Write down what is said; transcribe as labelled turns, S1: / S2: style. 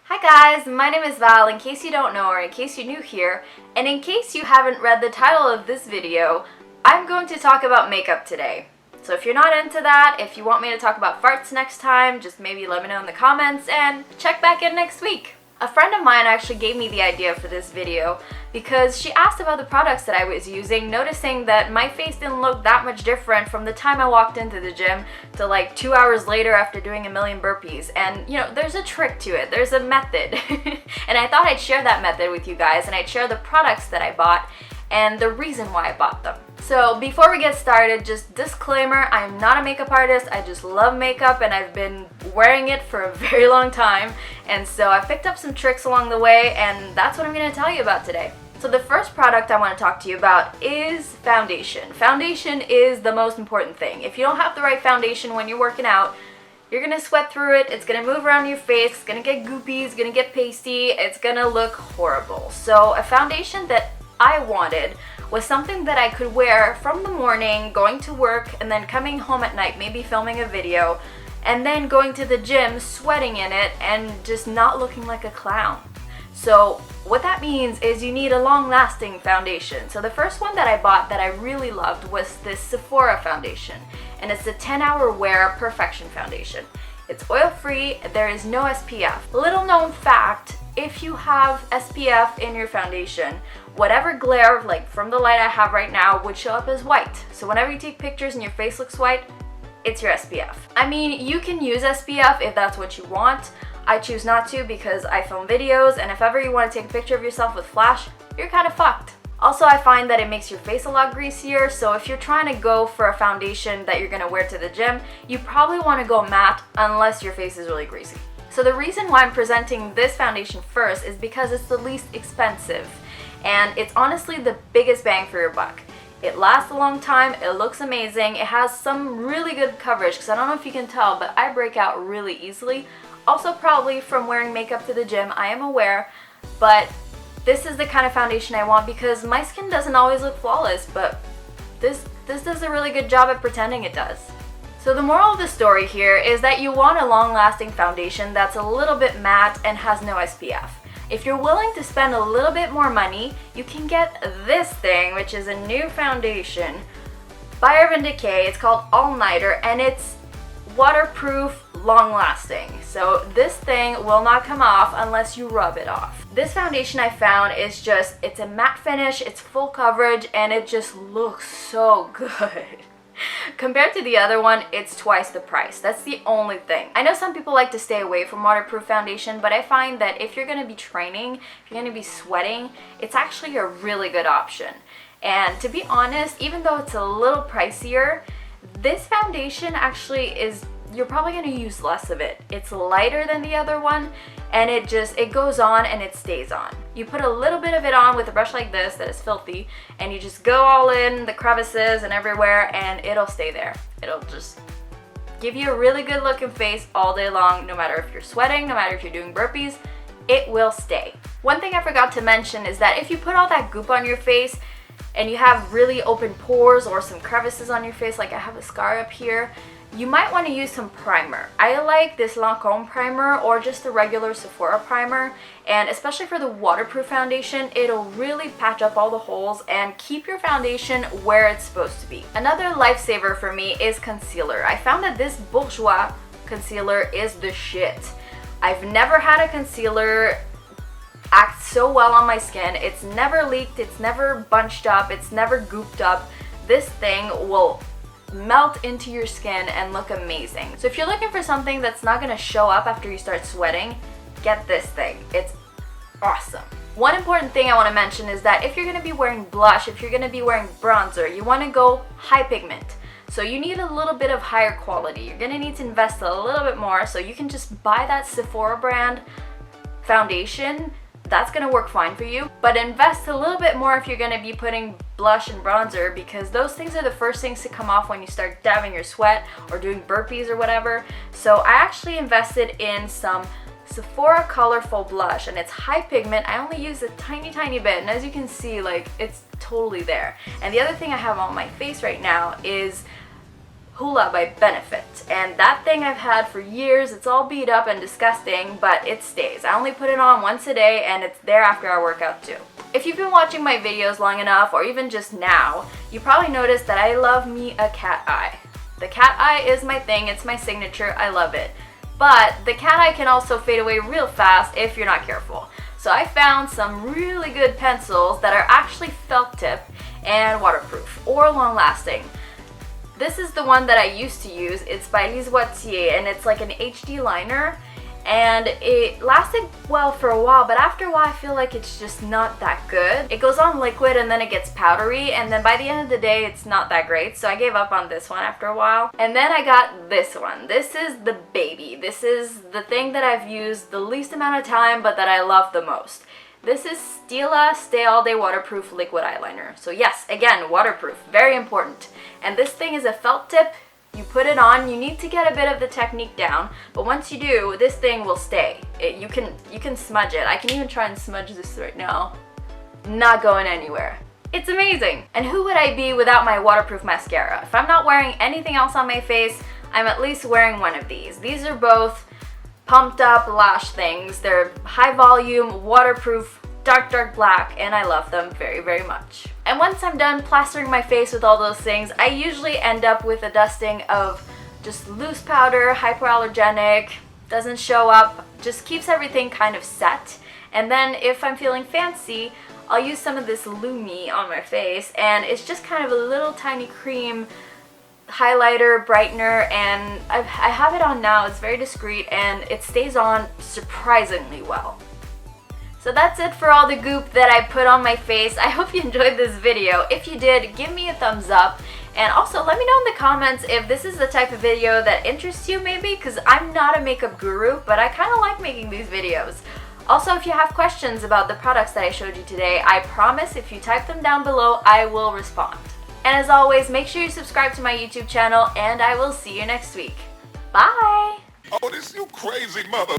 S1: Hi guys, my name is Val, in case you don't know or in case you're new here, and in case you haven't read the title of this video, I'm going to talk about makeup today. So if you're not into that, if you want me to talk about farts next time, just maybe let me know in the comments and check back in next week. A friend of mine actually gave me the idea for this video because she asked about the products that I was using, noticing that my face didn't look that much different from the time I walked into the gym to like 2 hours later after doing a million burpees. And you know, there's a trick to it, there's a method. And I thought I'd share that method with you guys, and I'd share the products that I bought and the reason why I bought them. So before we get started, just disclaimer, I'm not a makeup artist, I just love makeup and I've been wearing it for a very long time, and so I picked up some tricks along the way, and that's what I'm going to tell you about today. So the first product I want to talk to you about is foundation. Foundation is the most important thing. If you don't have the right foundation when you're working out, you're going to sweat through it, it's going to move around your face, it's going to get goopy, it's going to get pasty, it's going to look horrible. So a foundation that I wanted was something that I could wear from the morning, going to work, and then coming home at night, maybe filming a video, and then going to the gym, sweating in it, and just not looking like a clown. So what that means is you need a long-lasting foundation. So the first one that I bought that I really loved was this Sephora foundation, and it's the 10-hour wear perfection foundation. It's oil-free, there is no SPF. Little known fact, if you have SPF in your foundation, whatever glare, like from the light I have right now, would show up as white. So whenever you take pictures and your face looks white, it's your SPF. I mean, you can use SPF if that's what you want. I choose not to because I film videos, and if ever you want to take a picture of yourself with flash, you're kind of fucked. Also, I find that it makes your face a lot greasier, so if you're trying to go for a foundation that you're going to wear to the gym, you probably want to go matte unless your face is really greasy. So the reason why I'm presenting this foundation first is because it's the least expensive, and it's honestly the biggest bang for your buck. It lasts a long time, it looks amazing, it has some really good coverage, because I don't know if you can tell, but I break out really easily. Also probably from wearing makeup to the gym, I am aware, but this is the kind of foundation I want because my skin doesn't always look flawless, but this does a really good job at pretending it does. So the moral of the story here is that you want a long-lasting foundation that's a little bit matte and has no SPF. If you're willing to spend a little bit more money, you can get this thing, which is a new foundation by Urban Decay. It's called All Nighter, and it's waterproof, long-lasting. So this thing will not come off unless you rub it off. This foundation I found is just, it's a matte finish, it's full coverage, and it just looks so good. Compared to the other one, it's twice the price. That's the only thing. I know some people like to stay away from waterproof foundation, but I find that if you're going to be training, if you're going to be sweating, it's actually a really good option. And to be honest, even though it's a little pricier, this foundation actually is, you're probably going to use less of it. It's lighter than the other one, and it goes on and it stays on. You put a little bit of it on with a brush like this that is filthy, and you just go all in the crevices and everywhere, and it'll stay there. It'll just give you a really good looking face all day long, no matter if you're sweating, no matter if you're doing burpees, it will stay. One thing I forgot to mention is that if you put all that goop on your face and you have really open pores or some crevices on your face, like I have a scar up here, you might want to use some primer. I like this Lancome primer or just the regular Sephora primer, and especially for the waterproof foundation, it'll really patch up all the holes and keep your foundation where it's supposed to be. Another lifesaver for me is concealer. I found that this Bourjois concealer is the shit. I've never had a concealer act so well on my skin. It's never leaked, it's never bunched up, it's never gooped up. This thing will melt into your skin and look amazing. So if you're looking for something that's not going to show up after you start sweating, get this thing. It's awesome. One important thing I want to mention is that if you're going to be wearing blush, if you're going to be wearing bronzer, you want to go high pigment. So you need a little bit of higher quality. You're going to need to invest a little bit more, so you can just buy that Sephora brand foundation. That's going to work fine for you, but invest a little bit more if you're going to be putting blush and bronzer, because those things are the first things to come off when you start dabbing your sweat or doing burpees or whatever. So I actually invested in some Sephora Colorful Blush, and it's high pigment. I only use a tiny bit, and as you can see, like, it's totally there. And the other thing I have on my face right now is Hoola by Benefit, and that thing I've had for years. It's all beat up and disgusting, but it stays. I only put it on once a day, and it's there after I work out too. If you've been watching my videos long enough, or even just now, you probably noticed that I love me a cat eye. The cat eye is my thing, it's my signature, I love it. But the cat eye can also fade away real fast if you're not careful. So I found some really good pencils that are actually felt tip and waterproof, or long lasting. This is the one that I used to use. It's by Lise Wattier, and it's like an HD liner, and it lasted well for a while, but after a while I feel like it's just not that good. It goes on liquid and then it gets powdery, and then by the end of the day it's not that great, so I gave up on this one after a while. And then I got this one. This is the baby. This is the thing that I've used the least amount of time but that I love the most. This is Stila Stay All Day Waterproof Liquid Eyeliner. So yes, again, waterproof, very important. And this thing is a felt tip. You put it on, you need to get a bit of the technique down, but once you do, this thing will stay. You can smudge it. I can even try and smudge this right now. Not going anywhere. It's amazing. And who would I be without my waterproof mascara? If I'm not wearing anything else on my face, I'm at least wearing one of these. These are both pumped up lash things. They're high volume, waterproof, dark black, and I love them very, very much. And once I'm done plastering my face with all those things, I usually end up with a dusting of just loose powder, hypoallergenic, doesn't show up, just keeps everything kind of set. And then if I'm feeling fancy, I'll use some of this Lumi on my face, and it's just kind of a little tiny cream highlighter, brightener, and I have it on now. It's very discreet and it stays on surprisingly well. So that's it for all the goop that I put on my face. I hope you enjoyed this video. If you did, give me a thumbs up, and also let me know in the comments if this is the type of video that interests you maybe, because I'm not a makeup guru, but I kind of like making these videos. Also, if you have questions about the products that I showed you today, I promise if you type them down below, I will respond. And as always, make sure you subscribe to my YouTube channel, and I will see you next week. Bye!
S2: Oh, this you crazy mother...